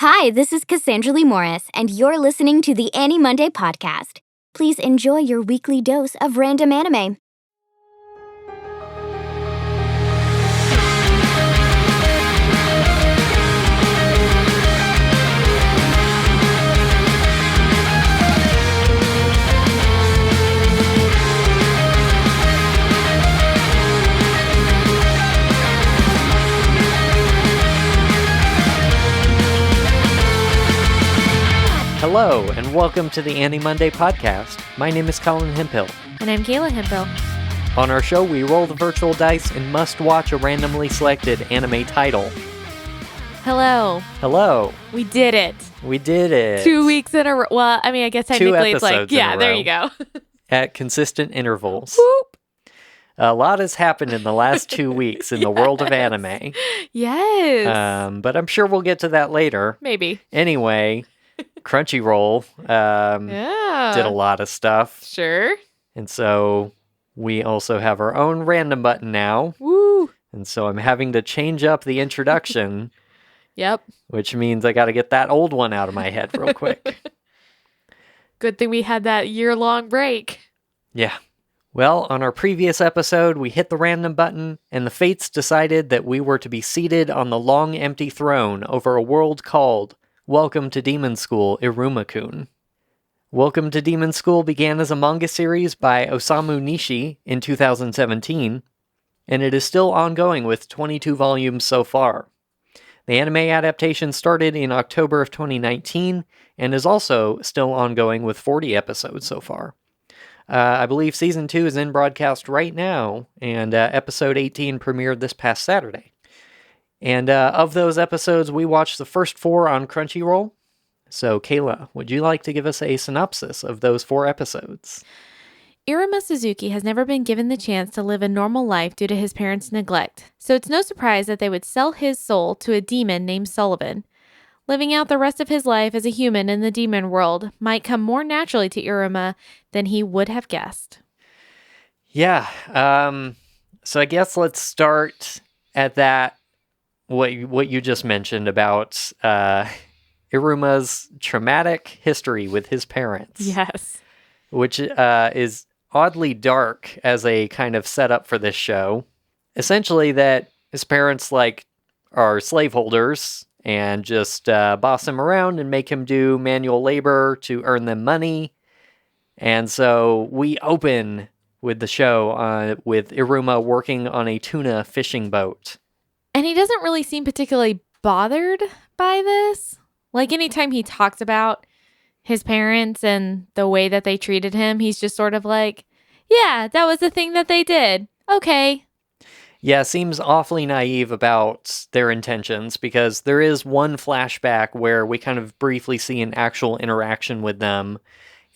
Hi, this is Cassandra Lee Morris, and you're listening to the AniMonday podcast. Please enjoy your weekly dose of random anime. Hello, and welcome to the AniMonday podcast. My name is Colin Hemphill. And I'm Kayla Hemphill. On our show, we roll the virtual dice and must watch a randomly selected anime title. Hello. Hello. We did it. We did it. 2 weeks in a row. Well, I mean, I guess technically it's like, episodes in yeah, a there row. you go. At consistent intervals. Whoop. A lot has happened in the last 2 weeks in the world of anime. Yes. But I'm sure we'll get to that later. Maybe. Anyway, Crunchyroll did a lot of stuff. Sure. And so we also have our own random button now. Woo. And so I'm having to change up the introduction. Yep. Which means I got to get that old one out of my head real quick. Good thing we had that year-long break. Yeah. Well, on our previous episode, we hit the random button, and the fates decided that we were to be seated on the long empty throne over a world called Welcome to Demon School, Iruma-kun. Welcome to Demon School began as a manga series by Osamu Nishi in 2017, and it is still ongoing with 22 volumes so far. The anime adaptation started in October of 2019, and is also still ongoing with 40 episodes so far. I believe Season 2 is in broadcast right now, and Episode 18 premiered this past Saturday. And of those episodes, we watched the first 4 on Crunchyroll. So, Kayla, would you like to give us a synopsis of those 4 episodes? Iruma Suzuki has never been given the chance to live a normal life due to his parents' neglect, so it's no surprise that they would sell his soul to a demon named Sullivan. Living out the rest of his life as a human in the demon world might come more naturally to Iruma than he would have guessed. Yeah, so I guess let's start at that, what you just mentioned about Iruma's traumatic history with his parents. Yes. Which is oddly dark as a kind of setup for this show. Essentially that his parents are slaveholders and just boss him around and make him do manual labor to earn them money. And so we open with the show with Iruma working on a tuna fishing boat. And he doesn't really seem particularly bothered by this. Like anytime he talks about his parents and the way that they treated him, he's just sort of like, yeah, that was the thing that they did. Okay. Yeah, seems awfully naive about their intentions, because there is one flashback where we kind of briefly see an actual interaction with them,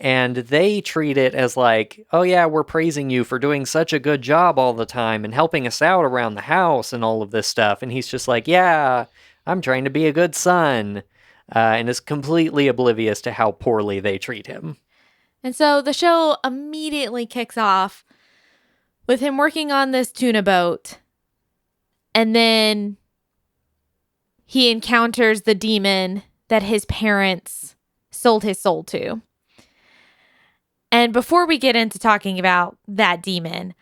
and they treat it as like, oh yeah, we're praising you for doing such a good job all the time and helping us out around the house and all of this stuff. And he's just like, yeah, I'm trying to be a good son, and is completely oblivious to how poorly they treat him. And so the show immediately kicks off with him working on this tuna boat. And then he encounters the demon that his parents sold his soul to. And before we get into talking about that demon,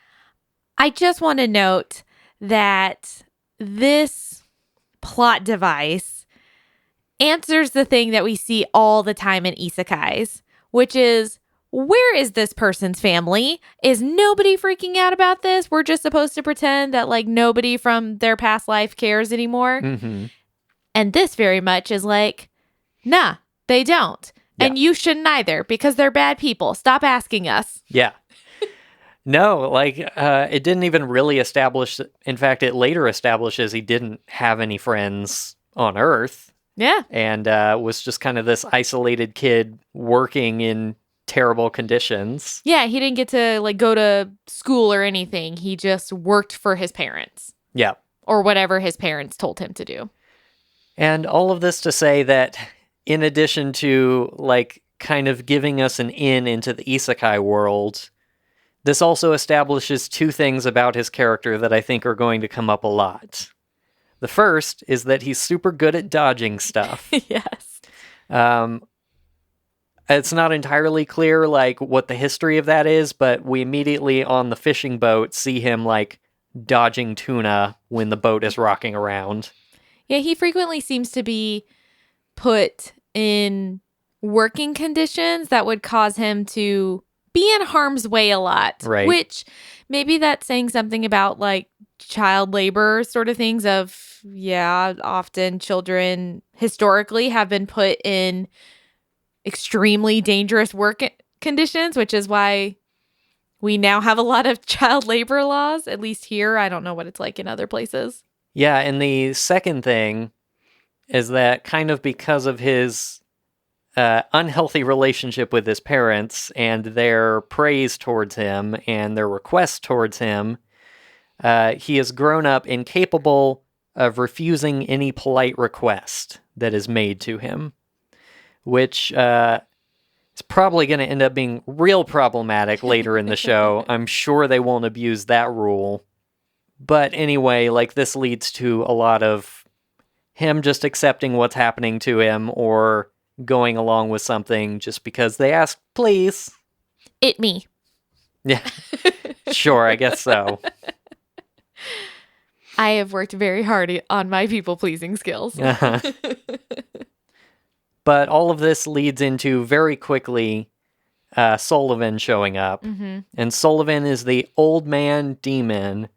I just want to note that this plot device answers the thing that we see all the time in isekais, which is, where is this person's family? Is nobody freaking out about this? We're just supposed to pretend that nobody from their past life cares anymore. Mm-hmm. And this very much is like, nah, they don't. Yeah. And you shouldn't either, because they're bad people. Stop asking us. Yeah. No, it didn't even really establish. In fact, it later establishes he didn't have any friends on Earth. Yeah. And was just kind of this isolated kid working in terrible conditions. Yeah, he didn't get to go to school or anything. He just worked for his parents. Yeah. Or whatever his parents told him to do. And all of this to say that in addition to kind of giving us an in into the isekai world, this also establishes 2 things about his character that I think are going to come up a lot. The first is that he's super good at dodging stuff. Yes. It's not entirely clear, like, what the history of that is, but we immediately on the fishing boat see him, like, dodging tuna when the boat is rocking around. Yeah, he frequently seems to be put in working conditions that would cause him to be in harm's way a lot. Right. Which maybe that's saying something about like child labor sort of things of, yeah, often children historically have been put in extremely dangerous work conditions, which is why we now have a lot of child labor laws, at least here. I don't know what it's like in other places. Yeah, and the second thing is that kind of because of his unhealthy relationship with his parents and their praise towards him and their requests towards him, he has grown up incapable of refusing any polite request that is made to him, which is probably going to end up being real problematic later in the show. I'm sure they won't abuse that rule. But anyway, like, this leads to a lot of him just accepting what's happening to him or going along with something just because they ask, please. It me. Yeah, sure, I guess so. I have worked very hard on my people-pleasing skills. Uh-huh. But all of this leads into very quickly Sullivan showing up. Mm-hmm. And Sullivan is the old man demon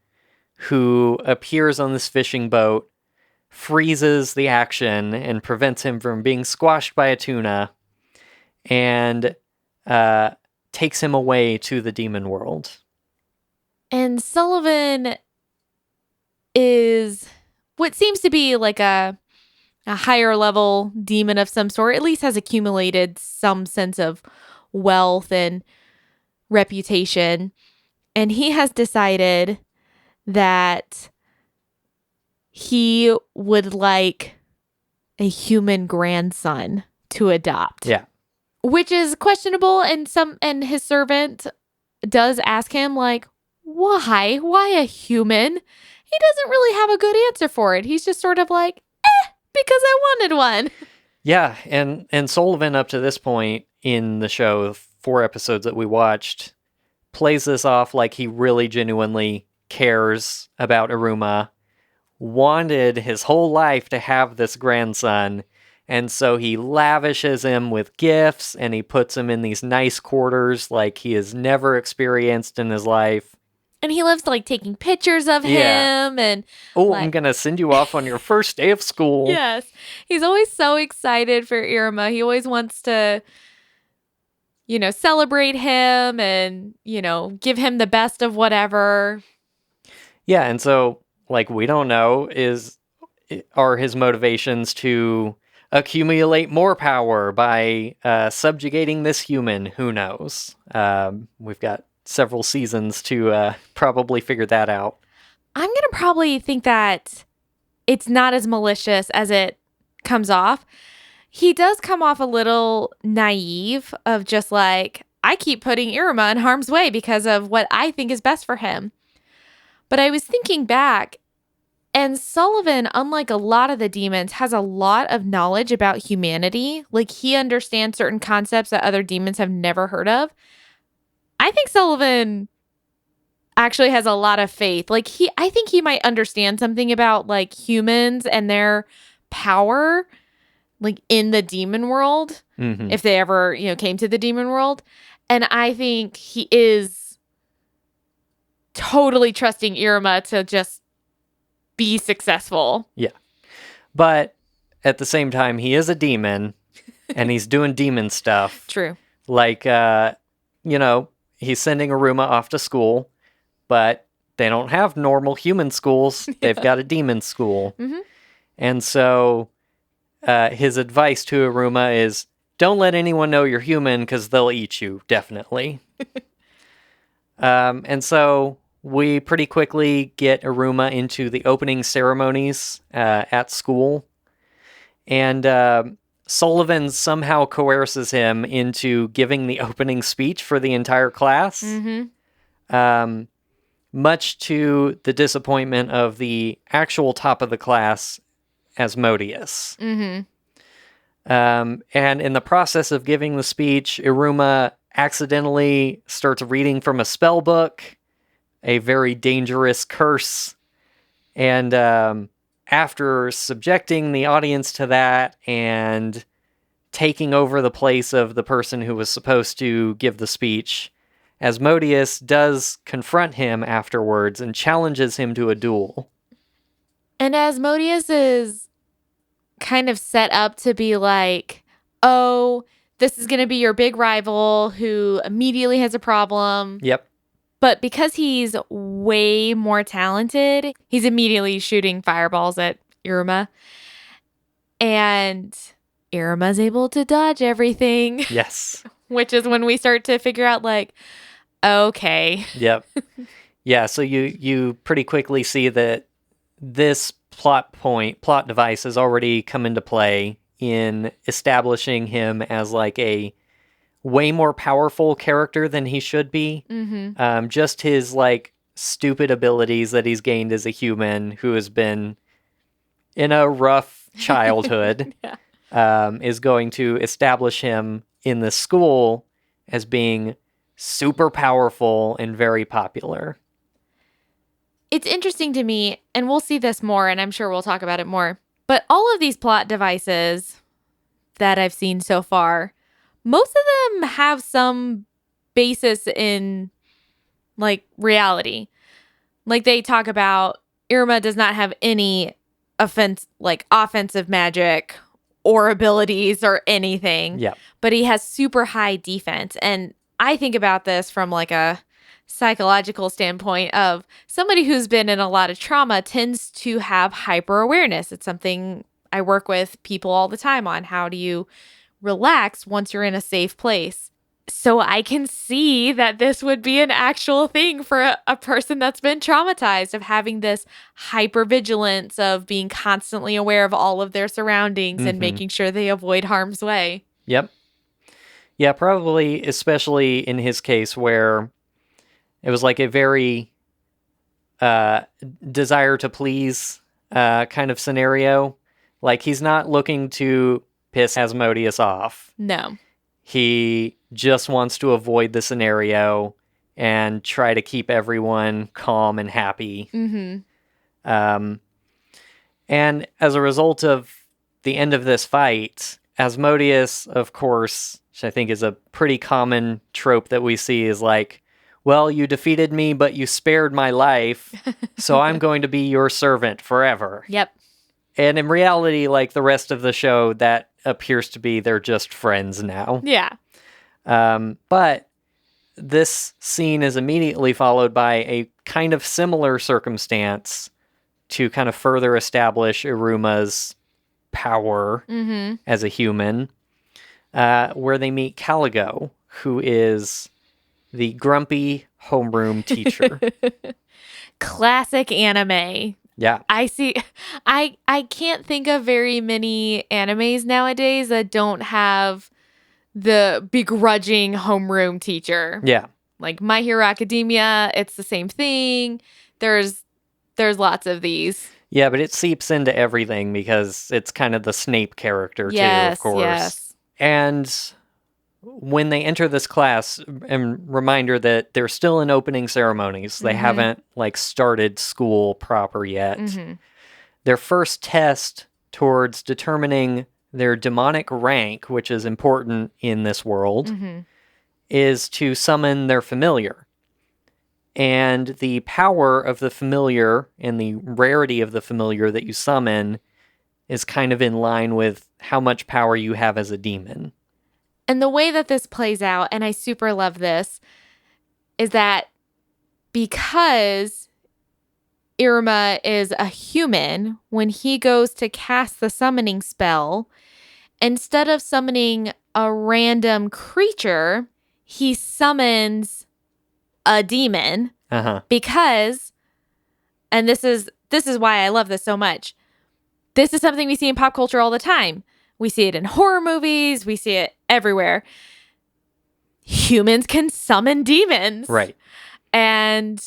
who appears on this fishing boat, freezes the action, and prevents him from being squashed by a tuna, and takes him away to the demon world. And Sullivan is what seems to be like a higher level demon of some sort, at least has accumulated some sense of wealth and reputation. And he has decided that he would like a human grandson to adopt. Yeah. Which is questionable, and his servant does ask him, like, why? Why a human? He doesn't really have a good answer for it. He's just sort of like, because I wanted one. Yeah, and Sullivan, up to this point in the show, 4 episodes that we watched, plays this off like he really genuinely cares about Iruma, wanted his whole life to have this grandson, and so he lavishes him with gifts, and he puts him in these nice quarters like he has never experienced in his life. And he loves like taking pictures of him and I'm gonna send you off on your first day of school. Yes. He's always so excited for Iruma. He always wants to, celebrate him and, give him the best of whatever. Yeah, and so, like, we don't know, are his motivations to accumulate more power by subjugating this human? Who knows? We've got several seasons to probably figure that out. I'm going to probably think that it's not as malicious as it comes off. He does come off a little naive of just like, I keep putting Iruma in harm's way because of what I think is best for him. But I was thinking back, and Sullivan, unlike a lot of the demons, has a lot of knowledge about humanity. Like, he understands certain concepts that other demons have never heard of. I think Sullivan actually has a lot of faith. Like, I think he might understand something about, like, humans and their power, like, in the demon world, if they ever, came to the demon world. And I think he is totally trusting Iruma to just be successful. Yeah. But at the same time, he is a demon and he's doing demon stuff. True. Like, he's sending Iruma off to school, but they don't have normal human schools. They've got a demon school. Mm-hmm. And so his advice to Iruma is, don't let anyone know you're human because they'll eat you, definitely. And so we pretty quickly get Iruma into the opening ceremonies at school. And Sullivan somehow coerces him into giving the opening speech for the entire class. Mm-hmm. much to the disappointment of the actual top of the class, Asmodeus. Mm-hmm. And in the process of giving the speech, Iruma accidentally starts reading from a spell book, a very dangerous curse. And after subjecting the audience to that and taking over the place of the person who was supposed to give the speech, Asmodeus does confront him afterwards and challenges him to a duel. And Asmodeus is kind of set up to be like, oh, this is going to be your big rival who immediately has a problem. Yep. But because he's way more talented, he's immediately shooting fireballs at Iruma. And Iruma's able to dodge everything. Yes. Which is when we start to figure out, like, okay. Yep. Yeah, so you pretty quickly see that this plot device has already come into play in establishing him as like a way more powerful character than he should be. Mm-hmm. Just his like stupid abilities that he's gained as a human who has been in a rough childhood is going to establish him in the school as being super powerful and very popular. It's interesting to me, and we'll see this more, and I'm sure we'll talk about it more, but all of these plot devices that I've seen so far, most of them have some basis in, like, reality. Like, they talk about Iruma does not have any offensive magic or abilities or anything. Yeah. But he has super high defense. And I think about this from, like, a psychological standpoint of somebody who's been in a lot of trauma tends to have hyper awareness. It's something I work with people all the time on. How do you relax once you're in a safe place? So I can see that this would be an actual thing for a person that's been traumatized, of having this hypervigilance, of being constantly aware of all of their surroundings and making sure they avoid harm's way. Yep. Yeah, probably, especially in his case where it was like a very desire to please kind of scenario. Like, he's not looking to piss Asmodeus off. No. He just wants to avoid the scenario and try to keep everyone calm and happy. Mm-hmm. And as a result of the end of this fight, Asmodeus, of course, which I think is a pretty common trope that we see, is like, well, you defeated me, but you spared my life, so I'm going to be your servant forever. Yep. And in reality, like the rest of the show, that appears to be they're just friends now. Yeah. But this scene is immediately followed by a kind of similar circumstance to kind of further establish Iruma's power as a human, where they meet Caligo, who is the grumpy homeroom teacher. Classic anime. Yeah. I can't think of very many animes nowadays that don't have the begrudging homeroom teacher. Yeah. Like My Hero Academia, it's the same thing. There's lots of these. Yeah, but it seeps into everything because it's kind of the Snape character too, of course. Yes. And when they enter this class, and reminder that they're still in opening ceremonies. They haven't like started school proper yet. Their first test towards determining their demonic rank, which is important in this world, is to summon their familiar. And the power of the familiar and the rarity of the familiar that you summon is kind of in line with how much power you have as a demon. And the way that this plays out, and I super love this, is that because Iruma is a human, when he goes to cast the summoning spell, instead of summoning a random creature, he summons a demon. Because, and this is why I love this so much, this is something we see in pop culture all the time. We see it in horror movies. We see it everywhere. Humans can summon demons. Right. And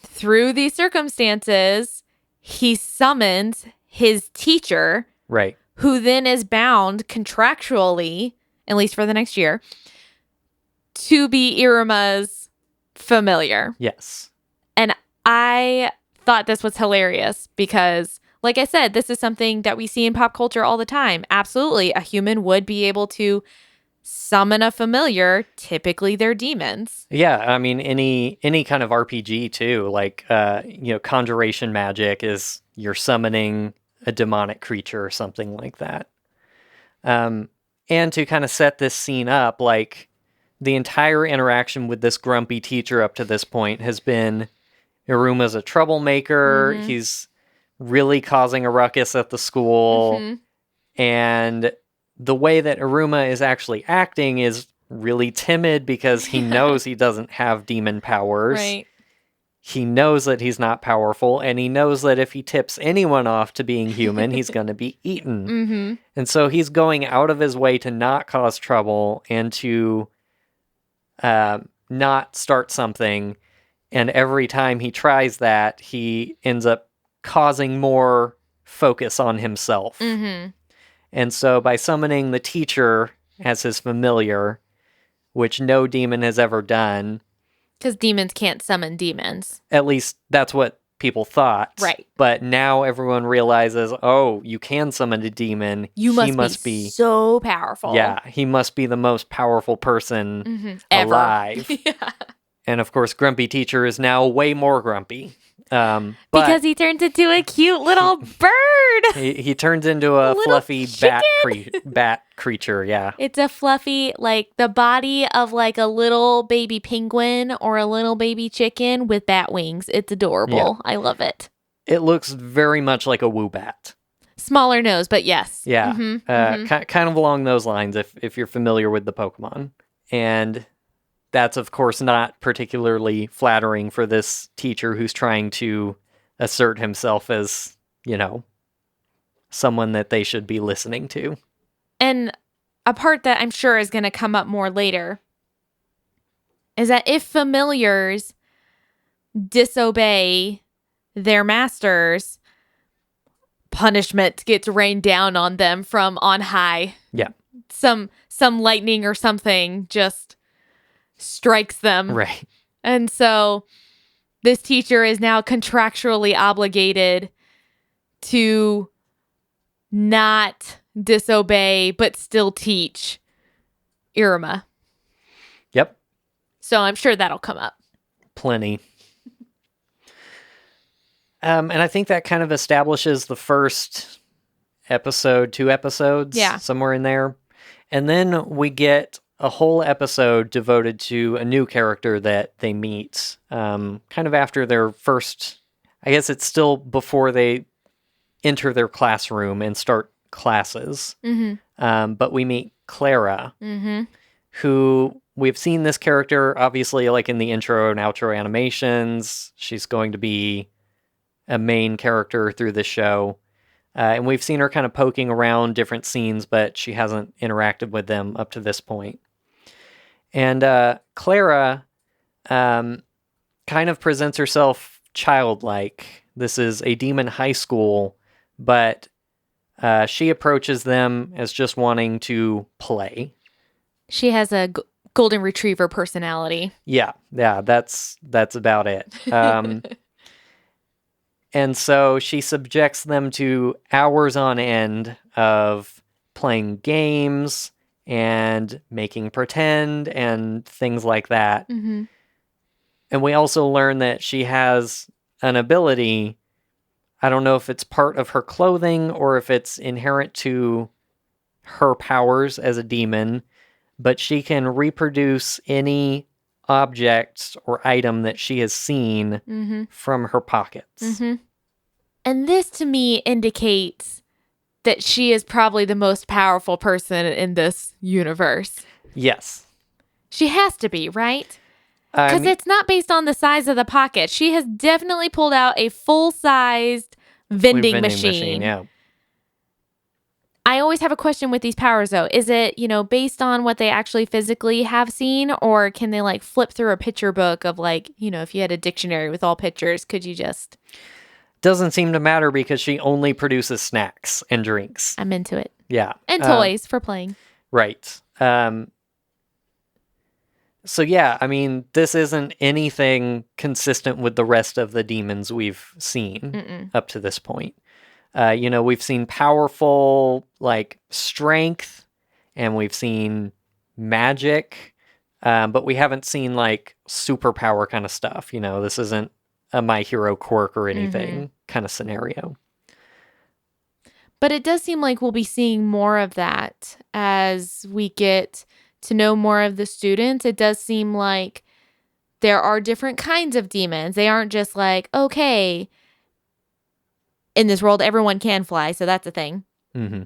through these circumstances, he summons his teacher, Right. who then is bound contractually, at least for the next year, to be Iruma's familiar. Yes. And I thought this was hilarious because, like I said, this is something that we see in pop culture all the time. Absolutely, a human would be able to summon a familiar. Typically, they're demons. Yeah, I mean, any kind of RPG too, like conjuration magic is you're summoning a demonic creature or something like that. And to kind of set this scene up, like the entire interaction with this grumpy teacher up to this point has been Iruma's a troublemaker. Mm-hmm. He's really causing a ruckus at the school. Mm-hmm. And the way that Iruma is actually acting is really timid because he knows he doesn't have demon powers. Right. He knows that he's not powerful, and he knows that if he tips anyone off to being human, he's going to be eaten. Mm-hmm. And so he's going out of his way to not cause trouble and to not start something. And every time he tries that, he ends up causing more focus on himself. Mm-hmm. And so by summoning the teacher as his familiar, which no demon has ever done. Because demons can't summon demons. At least that's what people thought. Right. But now everyone realizes, oh, you can summon a demon. He must be so powerful. Yeah, he must be the most powerful person ever. Alive. Yeah. And of course, Grumpy Teacher is now way more grumpy. But because he turns into a cute little bird. he turns into a fluffy bat creature, yeah. It's a fluffy, like the body of like a little baby penguin or a little baby chicken with bat wings. It's adorable. Yeah. I love it. It looks very much like a woobat. Smaller nose, but yes. Yeah, kind of along those lines if you're familiar with the Pokemon. And that's, of course, not particularly flattering for this teacher who's trying to assert himself as, someone that they should be listening to. And a part that I'm sure is going to come up more later is that if familiars disobey their masters, punishment gets rained down on them from on high. Yeah. Some lightning or something just strikes them. Right. And so this teacher is now contractually obligated to not disobey, but still teach Iruma. Yep. So I'm sure that'll come up. Plenty. And I think that kind of establishes the first episode, 2 episodes, somewhere in there. And then we get a whole episode devoted to a new character that they meet, kind of after their first, I guess it's still before they enter their classroom and start classes. Mm-hmm. But we meet Clara, who we've seen this character, obviously, like in the intro and outro animations. She's going to be a main character through this show. And we've seen her kind of poking around different scenes, but she hasn't interacted with them up to this point. And Clara kind of presents herself childlike. This is a demon high school, but she approaches them as just wanting to play. She has a golden retriever personality. Yeah, that's about it. And so she subjects them to hours on end of playing games and making pretend and things like that. Mm-hmm. And we also learn that she has an ability. I don't know if it's part of her clothing or if it's inherent to her powers as a demon, but she can reproduce any object or item that she has seen from her pockets. Mm-hmm. And this to me indicates that she is probably the most powerful person in this universe. Yes. She has to be, right? Because it's not based on the size of the pocket. She has definitely pulled out a full-sized vending machine. Yeah. I always have a question with these powers, though. Is it, based on what they actually physically have seen, or can they like flip through a picture book of like, if you had a dictionary with all pictures, could you just... Doesn't seem to matter because she only produces snacks and drinks. I'm into it. Yeah. And toys for playing. Right. So yeah, I mean, this isn't anything consistent with the rest of the demons we've seen up to this point. We've seen powerful, like, strength, and we've seen magic, but we haven't seen, like, superpower kind of stuff. This isn't a My Hero quirk or anything kind of scenario. But it does seem like we'll be seeing more of that as we get to know more of the students. It does seem like there are different kinds of demons. They aren't just like, okay, in this world, everyone can fly, so that's a thing. Mm-hmm.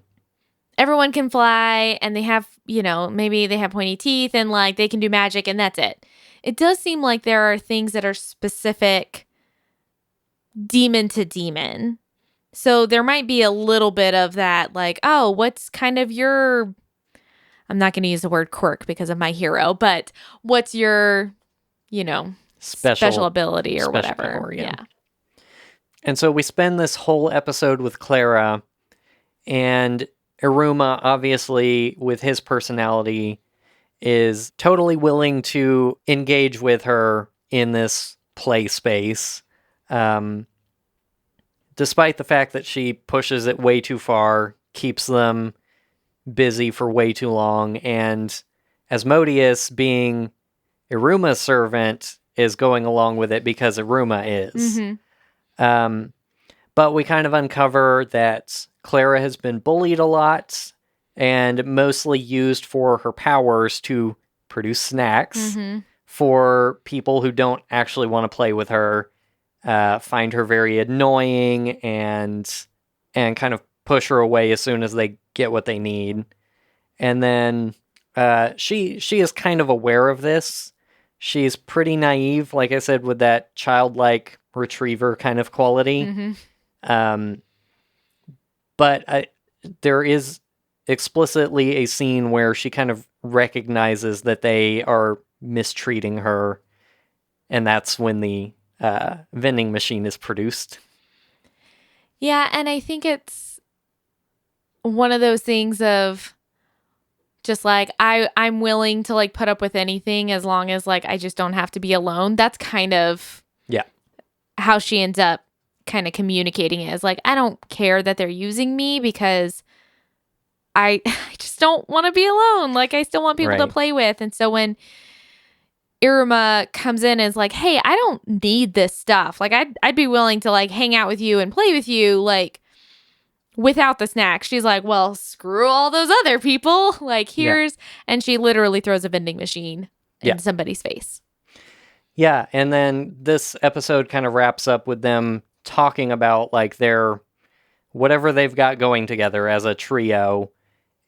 Everyone can fly, and they have, maybe they have pointy teeth, and like they can do magic, and that's it. It does seem like there are things that are specific demon to demon. So there might be a little bit of that, like, oh, what's kind of your... I'm not going to use the word quirk because of My Hero, but what's your, special ability or whatever. Power, yeah. And so we spend this whole episode with Clara, and Iruma, obviously, with his personality, is totally willing to engage with her in this play space, despite the fact that she pushes it way too far, keeps them busy for way too long, and Asmodeus, being Iruma's servant, is going along with it because Iruma is. But we kind of uncover that Clara has been bullied a lot and mostly used for her powers to produce snacks for people who don't actually want to play with her, find her very annoying and kind of push her away as soon as they get what they need. And then she is kind of aware of this. She's pretty naive, like I said, with that childlike retriever kind of quality. But there is explicitly a scene where she kind of recognizes that they are mistreating her, and that's when the vending machine is produced. Yeah, and I think it's one of those things of just like, I'm willing to like put up with anything as long as like I just don't have to be alone. That's kind of how she ends up kind of communicating it, is like, I don't care that they're using me because I just don't want to be alone. Like, I still want people to play with. And so when Iruma comes in and is like, hey, I don't need this stuff. Like, I'd be willing to like hang out with you and play with you, like, without the snacks. She's like, well, screw all those other people. Like, here's, and she literally throws a vending machine in somebody's face. Yeah, and then this episode kind of wraps up with them talking about like their whatever they've got going together as a trio,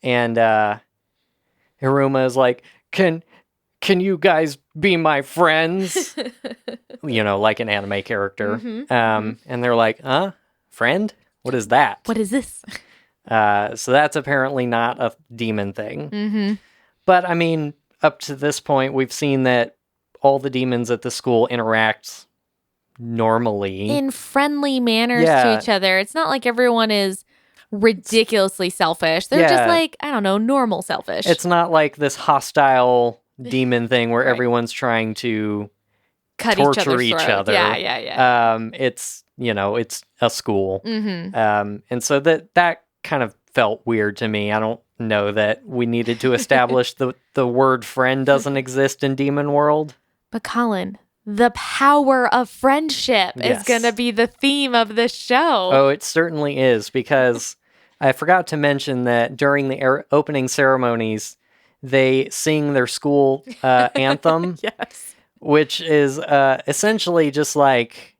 and Iruma is like, Can you guys be my friends? Like an anime character. And they're like, friend? What is that? What is this? So that's apparently not a demon thing. But I mean, up to this point, we've seen that all the demons at the school interact normally. In friendly manners to each other. It's not like everyone is ridiculously selfish. They're just like, I don't know, normal selfish. It's not like this hostile demon thing where everyone's trying to torture each other. Yeah. It's, it's a school. And so that kind of felt weird to me. I don't know that we needed to establish the word friend doesn't exist in demon world. But Colin, the power of friendship is going to be the theme of this show. Oh, it certainly is, because I forgot to mention that during the opening ceremonies, they sing their school anthem, which is essentially just like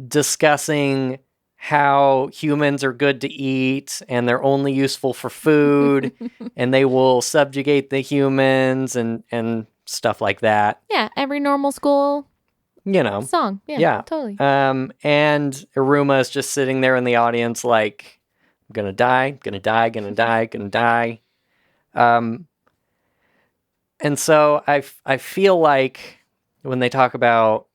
discussing how humans are good to eat and they're only useful for food and they will subjugate the humans and stuff like that. Yeah, every normal school song. Yeah, totally. And Iruma is just sitting there in the audience like, gonna die, gonna die, gonna die, gonna die. And so I feel like when they talk about,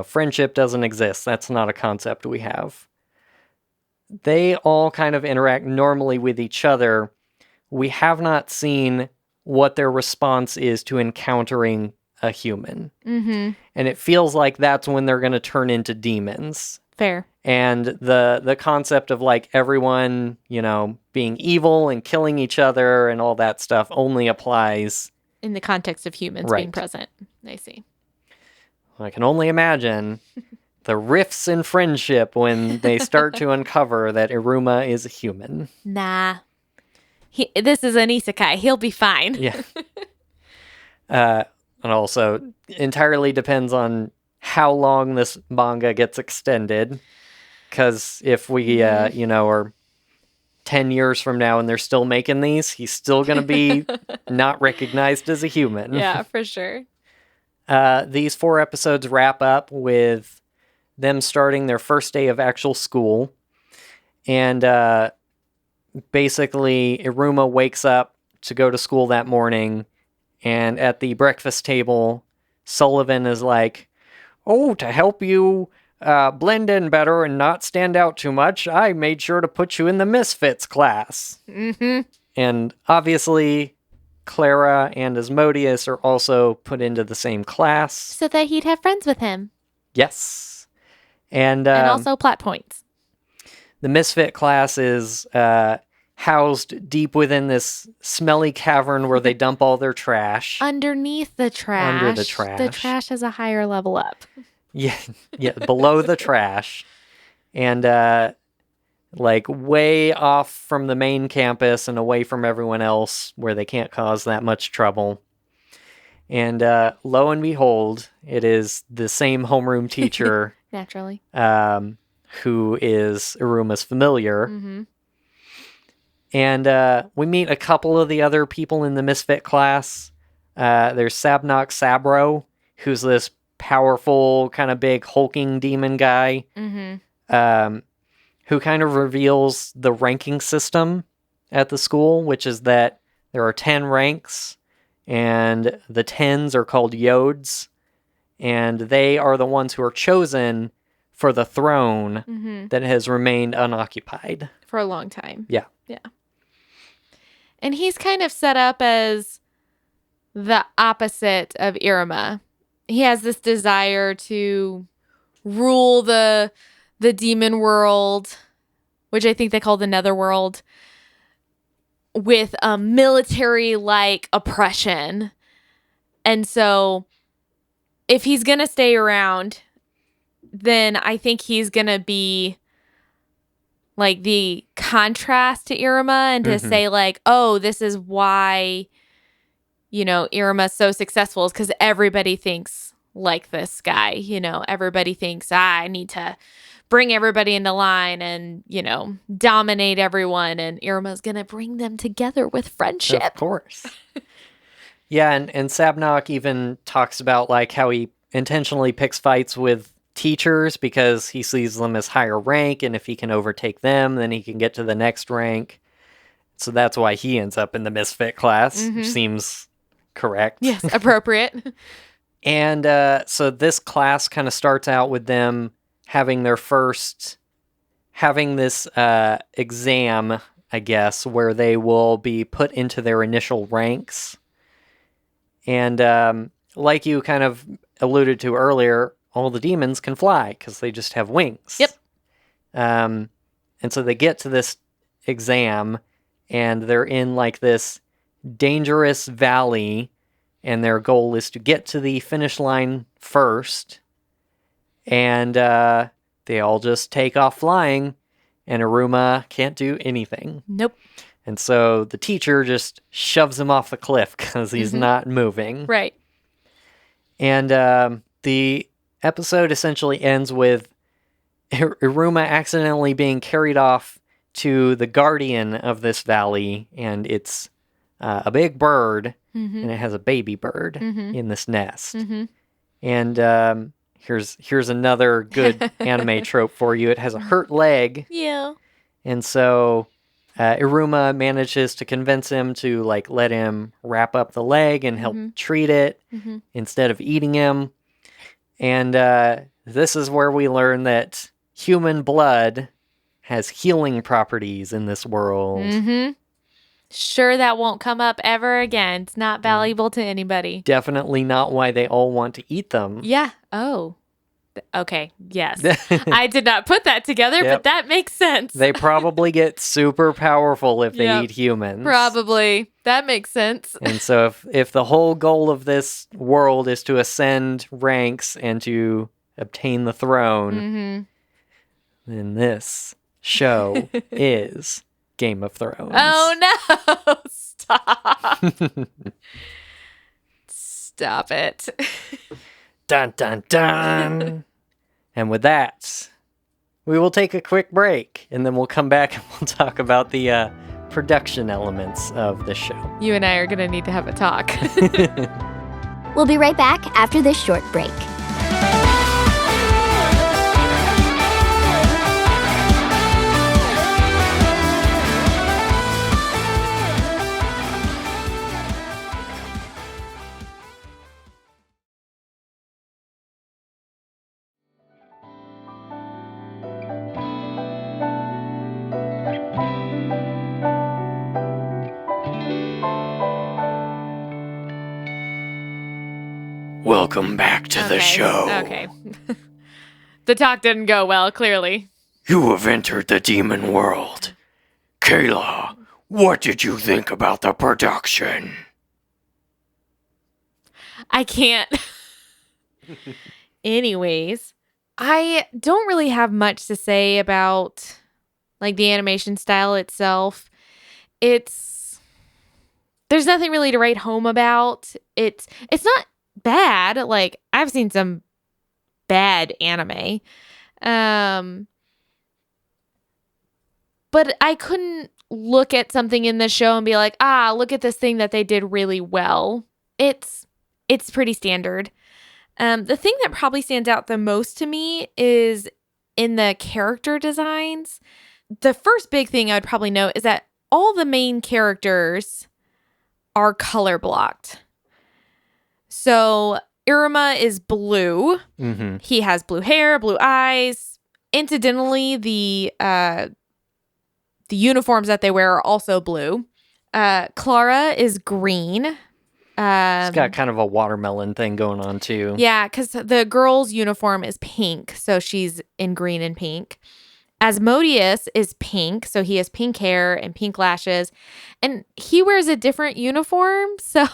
friendship doesn't exist, that's not a concept we have. They all kind of interact normally with each other. We have not seen what their response is to encountering a human. Mm-hmm. And it feels like that's when they're going to turn into demons. Fair. And the concept of like everyone, being evil and killing each other and all that stuff only applies in the context of humans being present. I see. I can only imagine the rifts in friendship when they start to uncover that Iruma is a human. Nah. This is an isekai. He'll be fine. Yeah. And also, entirely depends on how long this manga gets extended. Because if we, are 10 years from now and they're still making these, he's still going to be not recognized as a human. Yeah, for sure. These 4 episodes wrap up with them starting their first day of actual school. And basically, Iruma wakes up to go to school that morning. And at the breakfast table, Sullivan is like, "Oh, to help you blend in better and not stand out too much, I made sure to put you in the Misfits class." Mm-hmm. And obviously, Clara and Asmodeus are also put into the same class. So that he'd have friends with him. Yes. And also plot points. The Misfit class is housed deep within this smelly cavern where they dump all their trash. Underneath the trash. Under the trash. The trash has a higher level up. Yeah, below the trash. And like way off from the main campus and away from everyone else where they can't cause that much trouble. And lo and behold, it is the same homeroom teacher naturally, who is Iruma's familiar. Mm-hmm. And we meet a couple of the other people in the Misfit class. There's Sabnok Sabro, who's this powerful, kind of big, hulking demon guy, Mm-hmm. Who kind of reveals the ranking system at the school, which is that there are 10 ranks, and the 10s are called Yodes, and they are the ones who are chosen for the throne Mm-hmm. that has remained unoccupied. For a long time. Yeah. Yeah. And he's kind of set up as the opposite of Iruma. He has this desire to rule the demon world, which I think they call the netherworld, with a military-like oppression. And so if he's going to stay around, then I think he's going to be like the contrast to Iruma, and to say like, oh, this is why, Iruma's so successful is because everybody thinks like this guy. Everybody thinks, I need to bring everybody into line and, dominate everyone. And Iruma's going to bring them together with friendship. Of course. Yeah, and Sabnok even talks about like how he intentionally picks fights with teachers because he sees them as higher rank, and if he can overtake them, then he can get to the next rank. So that's why he ends up in the Misfit class, which seems correct. Yes, appropriate. And so this class kind of starts out with them having this exam, I guess, where they will be put into their initial ranks. And like you kind of alluded to earlier, all the demons can fly because they just have wings. Yep. And so they get to this exam, and they're in like this dangerous valley, and their goal is to get to the finish line first. And they all just take off flying, and Iruma can't do anything. Nope. And so the teacher just shoves him off the cliff because he's not moving. Right. And the episode essentially ends with Iruma accidentally being carried off to the guardian of this valley, and it's a big bird, and it has a baby bird in this nest. And here's another good anime trope for you. It has a hurt leg. Yeah. And so Iruma manages to convince him to like let him wrap up the leg and help treat it instead of eating him. And this is where we learn that human blood has healing properties in this world. Sure, that won't come up ever again. It's not valuable to anybody. Definitely not why they all want to eat them. Yeah. Oh. Okay. Yes. I did not put that together, but that makes sense. They probably get super powerful if they eat humans. Probably. That makes sense. And so if the whole goal of this world is to ascend ranks and to obtain the throne, then this show is Game of Thrones. Oh no! Stop. Stop it. Dun, dun, dun. And with that, we will take a quick break, and then we'll come back and we'll talk about the production elements of the show. You and I are going to need to have a talk. We'll be right back after this short break. Welcome back to the show. Okay. The talk didn't go well, clearly. You have entered the demon world. Kayla, what did you think about the production? I can't. Anyways, I don't really have much to say about like the animation style itself. There's nothing really to write home about. It's not bad. Like, I've seen some bad anime. But I couldn't look at something in the show and be like, look at this thing that they did really well. It's pretty standard. The thing that probably stands out the most to me is in the character designs. The first big thing I would probably note is that all the main characters are color blocked. So Iruma is blue. He has blue hair, blue eyes. Incidentally, the uniforms that they wear are also blue. Clara is green. She's got kind of a watermelon thing going on too. Yeah, because the girl's uniform is pink, so she's in green and pink. Asmodeus is pink, so he has pink hair and pink lashes. And he wears a different uniform, so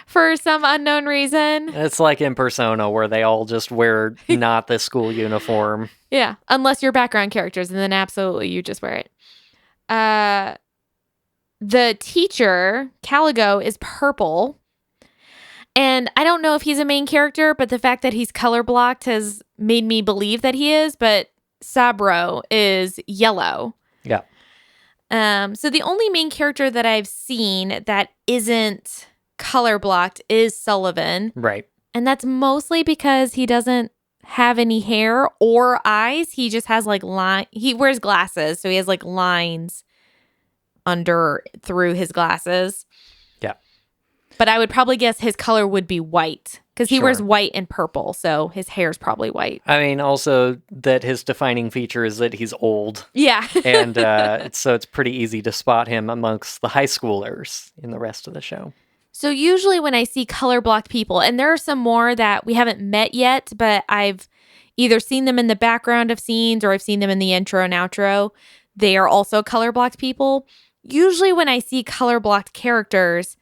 for some unknown reason. It's like in Persona where they all just wear not the school uniform. Yeah, unless you're background characters, and then absolutely you just wear it. The teacher, Caligo, is purple. And I don't know if he's a main character, but the fact that he's color blocked has made me believe that he is, but Sabro is yellow. Yeah. So the only main character that I've seen that isn't color blocked is Sullivan. Right. And that's mostly because he doesn't have any hair or eyes. He just has like he wears glasses, so he has like lines through his glasses. Yeah. But I would probably guess his color would be white because he wears white and purple, so his hair's probably white. I mean, also that his defining feature is that he's old. Yeah. And so it's pretty easy to spot him amongst the high schoolers in the rest of the show. So usually when I see color blocked people, and there are some more that we haven't met yet, but I've either seen them in the background of scenes or I've seen them in the intro and outro, they are also color blocked people. Usually when I see color blocked characters,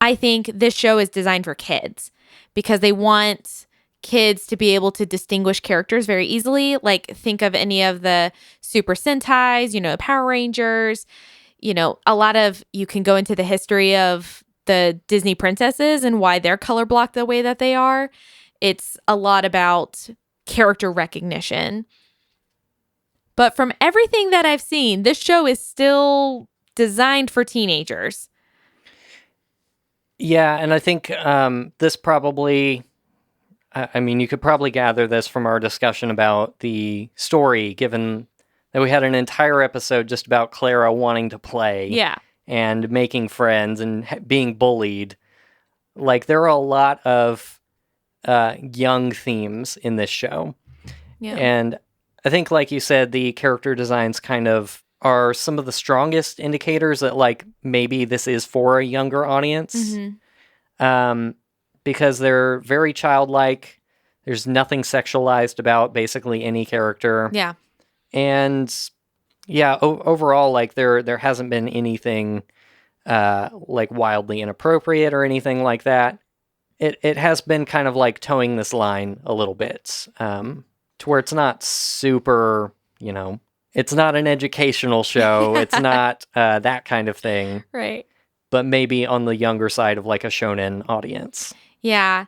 I think this show is designed for kids because they want kids to be able to distinguish characters very easily. Like, think of any of the Super Sentais, Power Rangers, you can go into the history of the Disney princesses and why they're color blocked the way that they are. It's a lot about character recognition. But from everything that I've seen, this show is still designed for teenagers. Yeah, and I think this probably, you could probably gather this from our discussion about the story, given that we had an entire episode just about Clara wanting to play. Yeah. And making friends and being bullied. Like, there are a lot of young themes in this show. Yeah. And I think, like you said, the character designs kind of are some of the strongest indicators that, like, maybe this is for a younger audience. Because they're very childlike. There's nothing sexualized about basically any character. Yeah. And yeah, overall, like, there hasn't been anything like wildly inappropriate or anything like that. It has been kind of like towing this line a little bit, to where it's not super, it's not an educational show. It's not that kind of thing. Right. But maybe on the younger side of like a shonen audience. Yeah.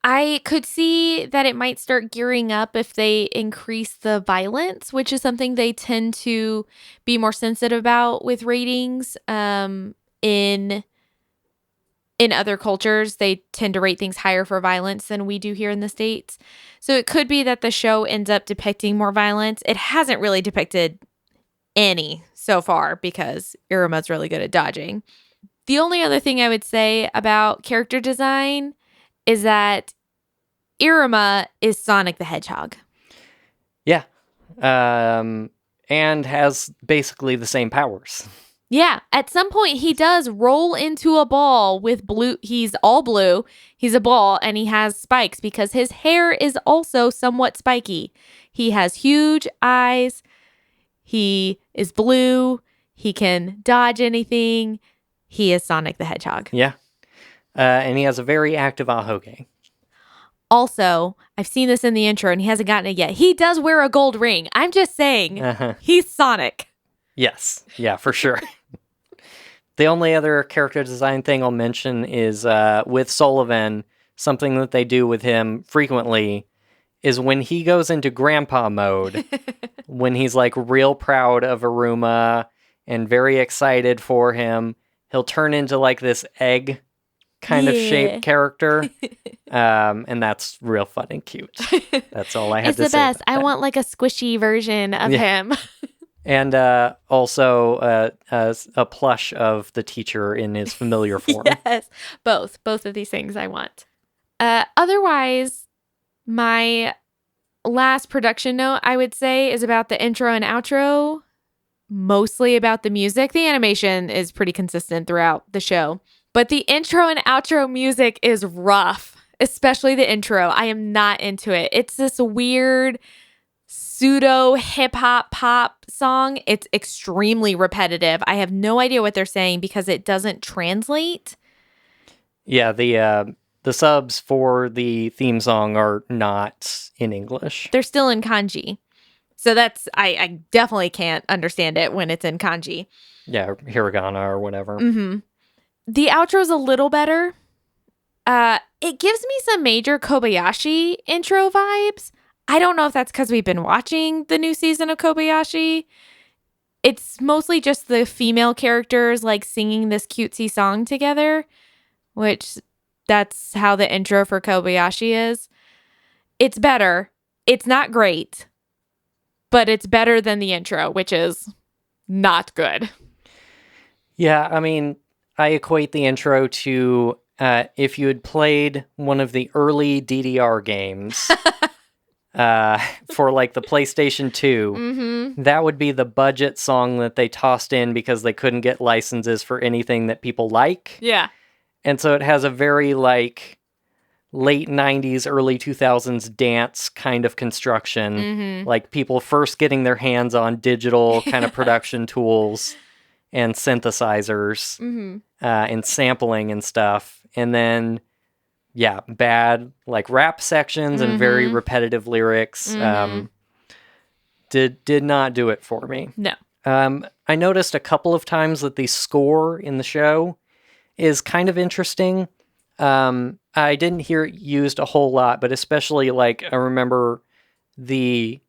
I could see that it might start gearing up if they increase the violence, which is something they tend to be more sensitive about with ratings. In other cultures, they tend to rate things higher for violence than we do here in the States. So it could be that the show ends up depicting more violence. It hasn't really depicted any so far because Iruma's really good at dodging. The only other thing I would say about character design is that Iruma is Sonic the Hedgehog. Yeah. And has basically the same powers. Yeah. At some point, he does roll into a ball with blue. He's all blue. He's a ball, and he has spikes because his hair is also somewhat spiky. He has huge eyes. He is blue. He can dodge anything. He is Sonic the Hedgehog. Yeah. And he has a very active ahoge. Also, I've seen this in the intro, and he hasn't gotten it yet. He does wear a gold ring. I'm just saying, He's Sonic. Yes. Yeah, for sure. The only other character design thing I'll mention is with Sullivan, something that they do with him frequently is when he goes into grandpa mode, when he's like real proud of Iruma and very excited for him, he'll turn into like this egg kind of shaped character. And that's real fun and cute. That's all I had to say. It's the best. I want like a squishy version of him. And also a plush of the teacher in his familiar form. Yes, both of these things I want. Otherwise, my last production note I would say is about the intro and outro, mostly about the music. The animation is pretty consistent throughout the show, but the intro and outro music is rough, especially the intro. I am not into it. It's this weird pseudo hip-hop pop song. It's extremely repetitive. I have no idea what they're saying because it doesn't translate. Yeah, the subs for the theme song are not in English. They're still in kanji. So I definitely can't understand it when it's in kanji. Yeah, hiragana or whatever. Mm-hmm. The outro's a little better. It gives me some major Kobayashi intro vibes. I don't know if that's because we've been watching the new season of Kobayashi. It's mostly just the female characters like singing this cutesy song together, which that's how the intro for Kobayashi is. It's better. It's not great, but it's better than the intro, which is not good. Yeah, I mean, I equate the intro to if you had played one of the early DDR games for like the PlayStation 2, that would be the budget song that they tossed in because they couldn't get licenses for anything that people like. Yeah. And so it has a very like late 90s, early 2000s dance kind of construction. Like people first getting their hands on digital kind of production tools and synthesizers and sampling and stuff. And then, yeah, bad like rap sections and very repetitive lyrics. Did not do it for me. No. I noticed a couple of times that the score in the show is kind of interesting. I didn't hear it used a whole lot, but especially like I remember the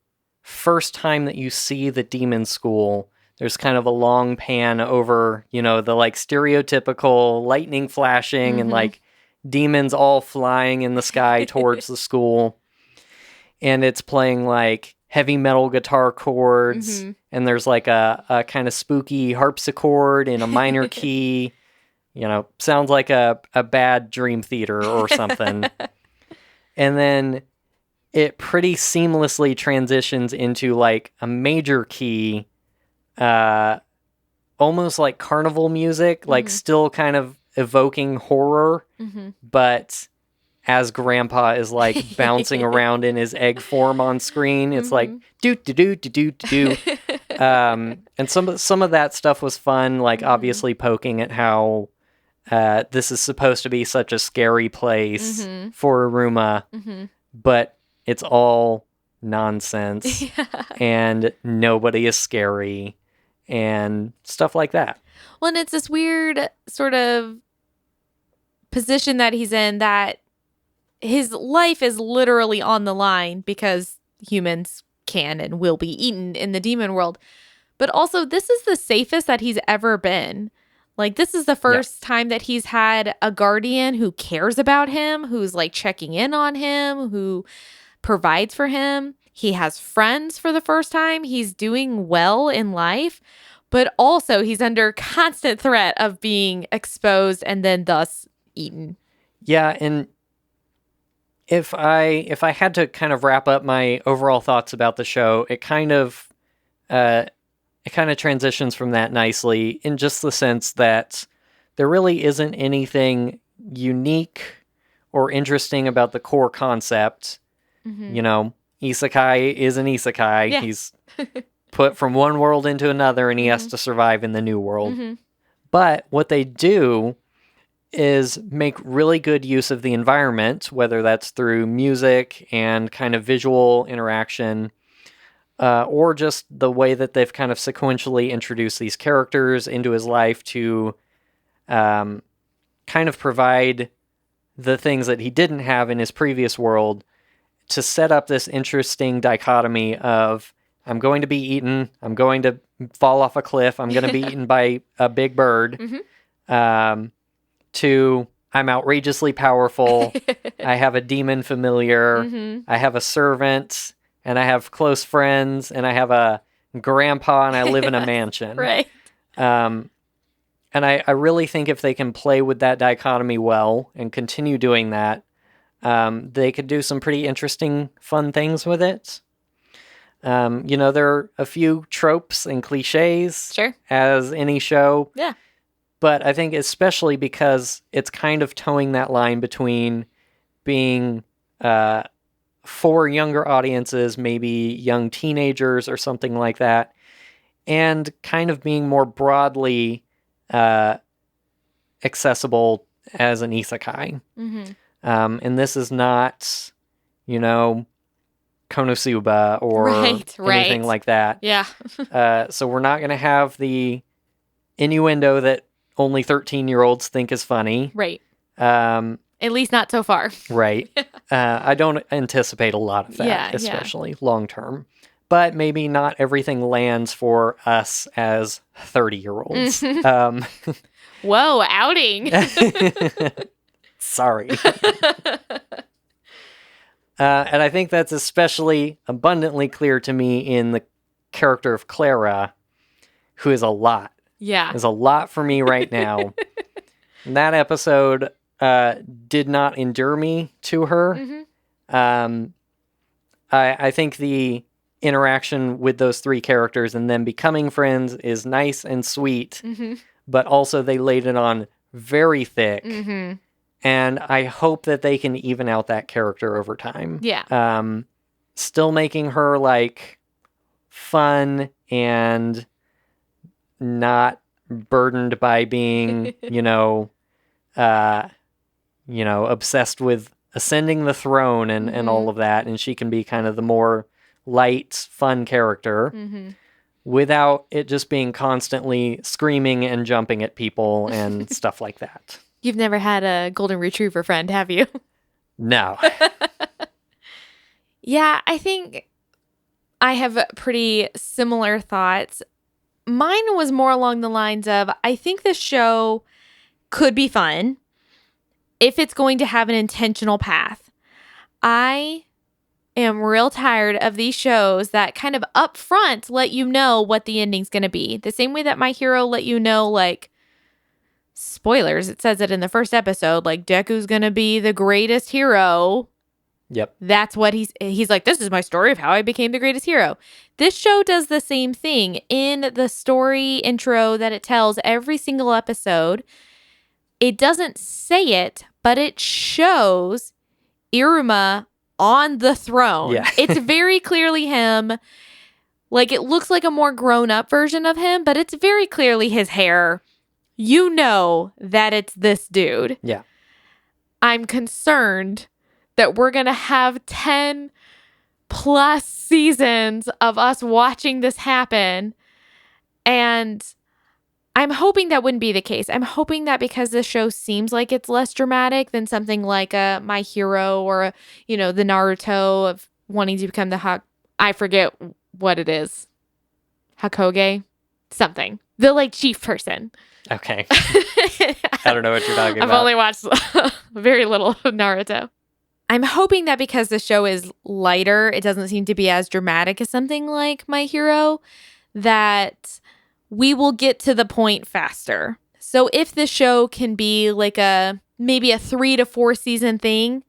first time that you see the demon school, there's kind of a long pan over, the like stereotypical lightning flashing and like demons all flying in the sky towards the school. And it's playing like heavy metal guitar chords, and there's like a kind of spooky harpsichord in a minor key. Sounds like a bad Dream Theater or something. And then it pretty seamlessly transitions into like a major key, almost like carnival music, like still kind of evoking horror, but as Grandpa is like bouncing around in his egg form on screen, it's like do do do do do do. And some of that stuff was fun, like obviously poking at how this is supposed to be such a scary place for Iruma, but it's all nonsense, and nobody is scary, and stuff like that. Well, and it's this weird sort of position that he's in, that his life is literally on the line because humans can and will be eaten in the demon world. But also, this is the safest that he's ever been. Like, this is the first time that he's had a guardian who cares about him, who's like checking in on him, who provides for him. He has friends for the first time. He's doing well in life, but also he's under constant threat of being exposed and then thus eaten. Yeah, and if I had to kind of wrap up my overall thoughts about the show, it kind of transitions from that nicely, in just the sense that there really isn't anything unique or interesting about the core concept. Isekai is an isekai. Yeah. He's put from one world into another, and he has to survive in the new world. But what they do is make really good use of the environment, whether that's through music and kind of visual interaction, or just the way that they've kind of sequentially introduced these characters into his life to kind of provide the things that he didn't have in his previous world, to set up this interesting dichotomy of, I'm going to be eaten, I'm going to fall off a cliff, I'm going to be eaten by a big bird, to I'm outrageously powerful, I have a demon familiar, I have a servant, and I have close friends, and I have a grandpa, and I live in a mansion. Right. And I really think if they can play with that dichotomy well and continue doing that, they could do some pretty interesting, fun things with it. There are a few tropes and cliches, Sure, as any show. Yeah. But I think especially because it's kind of towing that line between being for younger audiences, maybe young teenagers or something like that, and kind of being more broadly accessible as an isekai. And this is not, Konosuba or anything like that. Yeah. So we're not going to have the innuendo that only 13-year-olds think is funny. Right. At least not so far. Right. I don't anticipate a lot of that, especially long term. But maybe not everything lands for us as 30-year-olds. Whoa, outing. Sorry. And I think that's especially abundantly clear to me in the character of Clara, who is a lot. Yeah. Is a lot for me right now. That episode did not endear me to her. I think the interaction with those three characters and them becoming friends is nice and sweet, but also they laid it on very thick. And I hope that they can even out that character over time. Yeah. Still making her like fun and not burdened by being, obsessed with ascending the throne and all of that. And she can be kind of the more light, fun character without it just being constantly screaming and jumping at people and stuff like that. You've never had a golden retriever friend, have you? No. Yeah, I think I have pretty similar thoughts. Mine was more along the lines of, I think this show could be fun if it's going to have an intentional path. I am real tired of these shows that kind of up front let you know what the ending's going to be. The same way that My Hero let you know, like, spoilers, it says it in the first episode, like, Deku's going to be the greatest hero. Yep. That's what he's like, this is my story of how I became the greatest hero. This show does the same thing. In the story intro that it tells every single episode, it doesn't say it, but it shows Iruma on the throne. Yeah. It's very clearly him. Like, it looks like a more grown-up version of him, but it's very clearly his hair. You know that it's this dude. Yeah. I'm concerned that we're going to have 10 plus seasons of us watching this happen. And I'm hoping that wouldn't be the case. I'm hoping that because this show seems like it's less dramatic than something like a My Hero or, the Naruto of wanting to become I forget what it is. Hakoge? Something. The, like, chief person. Okay. I don't know what you're talking about. I've only watched very little of Naruto. I'm hoping that because the show is lighter, it doesn't seem to be as dramatic as something like My Hero, that we will get to the point faster. So if the show can be like maybe a 3 to 4 season thing,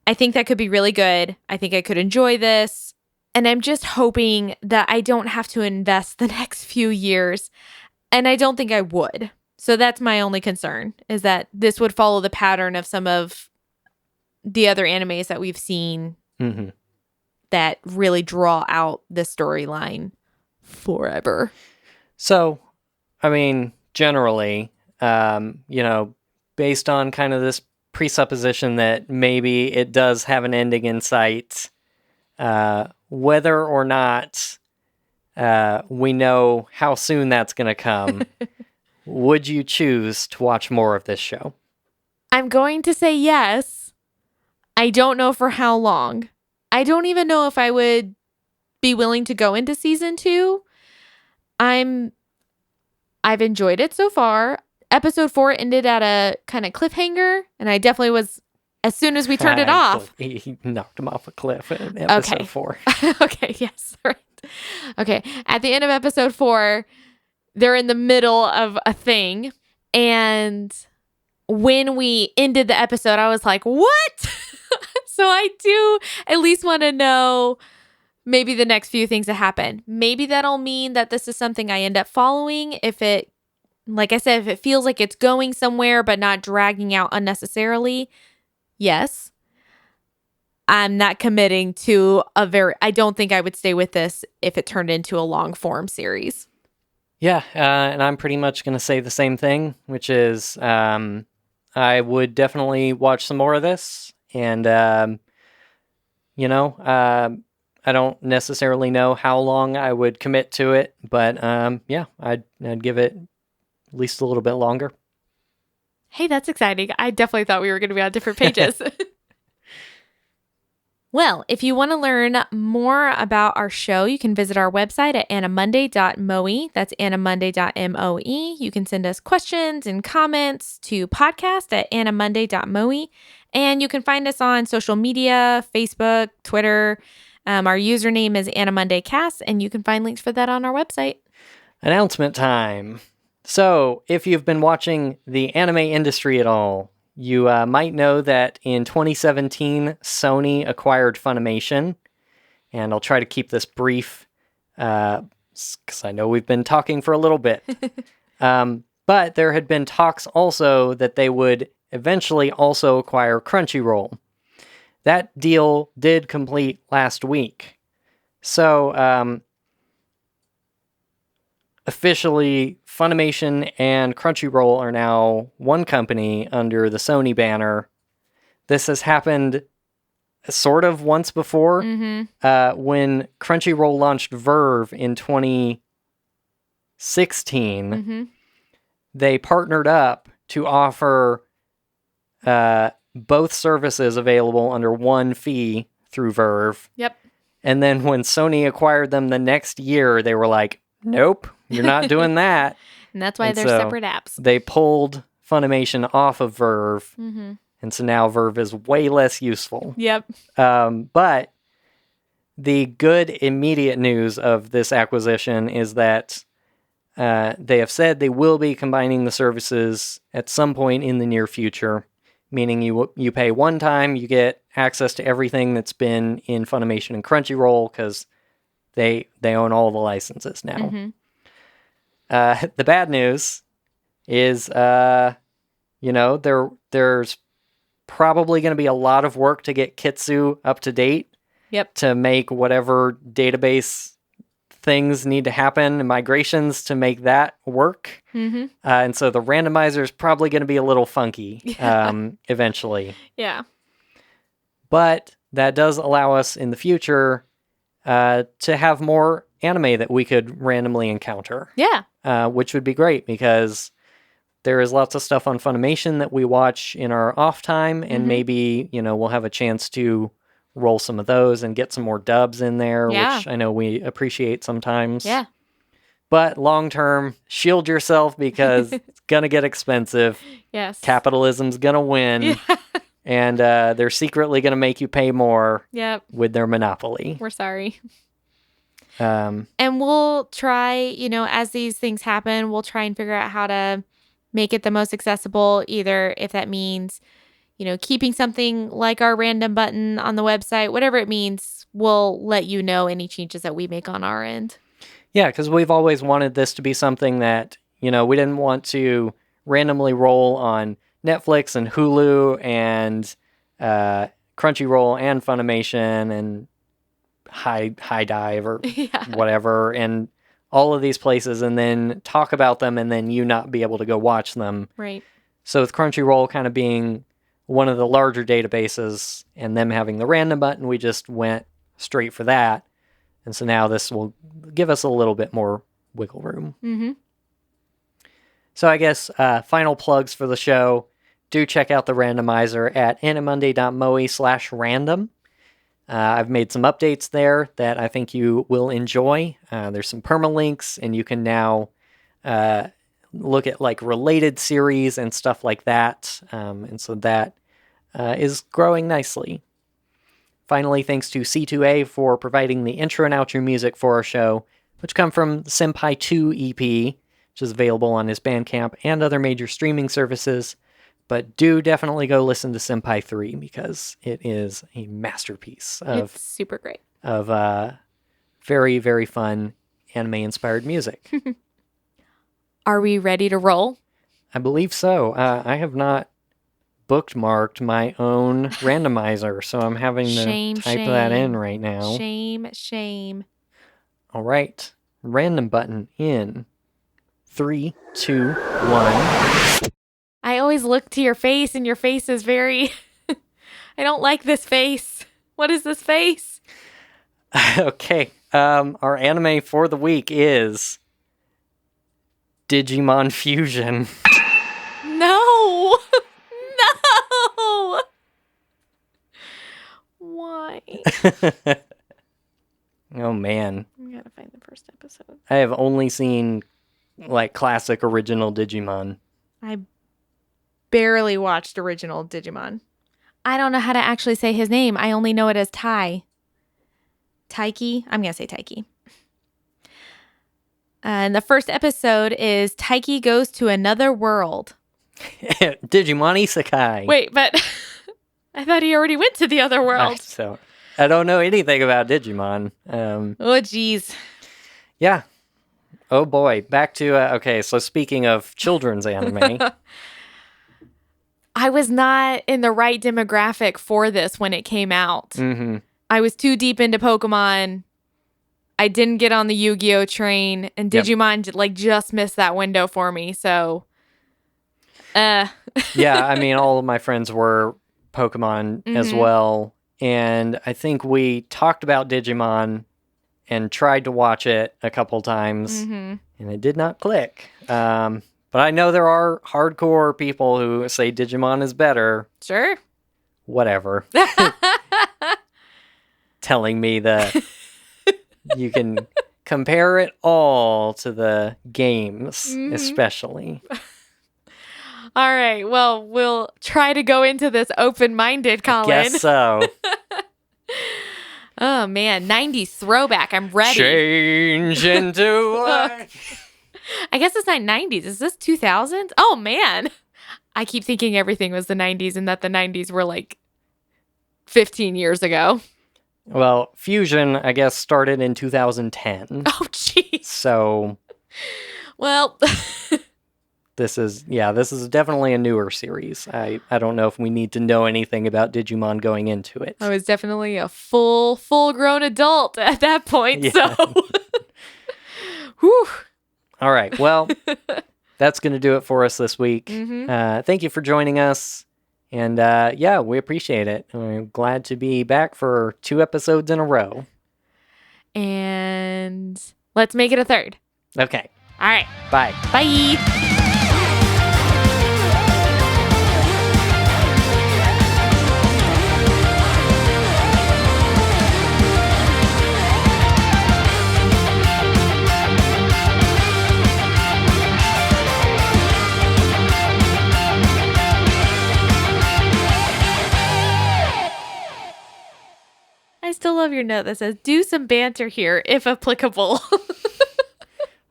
I think that could be really good. I think I could enjoy this. And I'm just hoping that I don't have to invest the next few years. And I don't think I would. So that's my only concern, is that this would follow the pattern of some of the other animes that we've seen that really draw out the storyline forever. So, I mean, generally, based on kind of this presupposition that maybe it does have an ending in sight, whether or not we know how soon that's going to come, would you choose to watch more of this show? I'm going to say yes. I don't know for how long. I don't even know if I would be willing to go into season 2. I've enjoyed it so far. Episode 4 ended at a kind of cliffhanger, and I definitely was, as soon as we turned it off. He knocked him off a cliff in episode 4. Okay, yes. Right. Okay, at the end of episode 4, they're in the middle of a thing, and when we ended the episode, I was like, what? So I do at least want to know maybe the next few things that happen. Maybe that'll mean that this is something I end up following. If it, like I said, if it feels like it's going somewhere but not dragging out unnecessarily, yes. I'm not committing to I don't think I would stay with this if it turned into a long form series. Yeah, and I'm pretty much going to say the same thing, which is I would definitely watch some more of this. And, I don't necessarily know how long I would commit to it, but I'd give it at least a little bit longer. Hey, that's exciting. I definitely thought we were going to be on different pages. Well, if you want to learn more about our show, you can visit our website at animonday.moe. That's animonday.moe. You can send us questions and comments to podcast@animonday.moe. And you can find us on social media, Facebook, Twitter. Our username is AniMondayCast, and you can find links for that on our website. Announcement time. So, if you've been watching the anime industry at all, you might know that in 2017, Sony acquired Funimation. And I'll try to keep this brief, because I know we've been talking for a little bit. But there had been talks also that they would eventually also acquire Crunchyroll. That deal did complete last week. So, officially, Funimation and Crunchyroll are now one company under the Sony banner. This has happened sort of once before. When Crunchyroll launched Verve in 2016, they partnered up to offer both services available under one fee through Verve. Yep. And then when Sony acquired them the next year, they were like, nope, you're not doing that. And that's why they're separate apps. They pulled Funimation off of Verve. And so now Verve is way less useful. Yep. But the good immediate news of this acquisition is that they have said they will be combining the services at some point in the near future, meaning you pay one time, you get access to everything that's been in Funimation and Crunchyroll because they own all the licenses now. Mm-hmm. The bad news is, there's probably going to be a lot of work to get Kitsu up to date. Yep. To make whatever database things need to happen and migrations to make that work. Mm-hmm. And so the randomizer is probably going to be a little funky eventually. Yeah. But that does allow us in the future to have more anime that we could randomly encounter. Yeah. Which would be great because there is lots of stuff on Funimation that we watch in our off time, and maybe, we'll have a chance to roll some of those and get some more dubs in there, which I know we appreciate sometimes. Yeah. But long term, shield yourself because it's going to get expensive. Yes. Capitalism's going to win. Yeah. And they're secretly going to make you pay more with their monopoly. We're sorry. And we'll try, as these things happen, we'll try and figure out how to make it the most accessible, either if that means, keeping something like our random button on the website, whatever it means, we'll let you know any changes that we make on our end. Yeah, because we've always wanted this to be something that, we didn't want to randomly roll on Netflix and Hulu and Crunchyroll and Funimation and High Dive or whatever, and all of these places, and then talk about them and then you not be able to go watch them. Right. So with Crunchyroll kind of being one of the larger databases and them having the random button, we just went straight for that. And so now this will give us a little bit more wiggle room. Mm-hmm. So I guess final plugs for the show. Do check out the randomizer at animonday.moe/random. I've made some updates there that I think you will enjoy. There's some permalinks, and you can now look at like related series and stuff like that. And so that is growing nicely. Finally, thanks to C2A for providing the intro and outro music for our show, which come from the Senpai 2 EP, which is available on his Bandcamp and other major streaming services. But do definitely go listen to Senpai 3 because it is a masterpiece of It's super great. Of very, very fun anime-inspired music. Are we ready to roll? I believe so. I have not bookmarked my own randomizer, so I'm having to type that in right now. Shame. All right. Random button in 3, 2, 1. I always look to your face, and your face is very... I don't like this face. What is this face? Okay. Our anime for the week is Digimon Fusion. No! No! Why? Oh, man. I gotta find the first episode. I have only seen, like, classic original Digimon. I barely watched original Digimon. I don't know how to actually say his name. I only know it as Tai. Taiki? I'm going to say Taiki. And the first episode is Taiki Goes to Another World. Digimon Isekai. Wait, but I thought he already went to the other world. So I don't know anything about Digimon. Oh, geez. Yeah. Oh, boy. Back to, okay, so speaking of children's anime. I was not in the right demographic for this when it came out. Mm-hmm. I was too deep into Pokemon. I didn't get on the Yu-Gi-Oh train, and Digimon just missed that window for me. So, yeah, I mean, all of my friends were Pokemon as well, and I think we talked about Digimon and tried to watch it a couple times, and it did not click. But I know there are hardcore people who say Digimon is better. Sure. Whatever. Telling me that you can compare it all to the games, especially. All right. Well, we'll try to go into this open-minded, Colin. Guess so. Oh, man. 90s throwback. I'm ready. Change into life. I guess it's not 90s. Is this 2000s? Oh, man. I keep thinking everything was the 90s and that the 90s were like 15 years ago. Well, Fusion, I guess, started in 2010. Oh, jeez. So Well, this is definitely a newer series. I don't know if we need to know anything about Digimon going into it. I was definitely a full-grown adult at that point, Yeah. so. Whew. All right, well, that's going to do it for us this week. Mhm. Thank you for joining us. And yeah, we appreciate it. We're glad to be back for 2 episodes in a row. And let's make it a third. Okay, All right. bye. Bye. I still love your note that says, do some banter here, if applicable.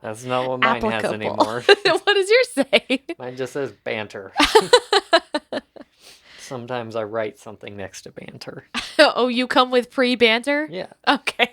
That's not what mine has anymore. What does yours say? Mine just says banter. Sometimes I write something next to banter. Oh, you come with pre-banter? Yeah. Okay.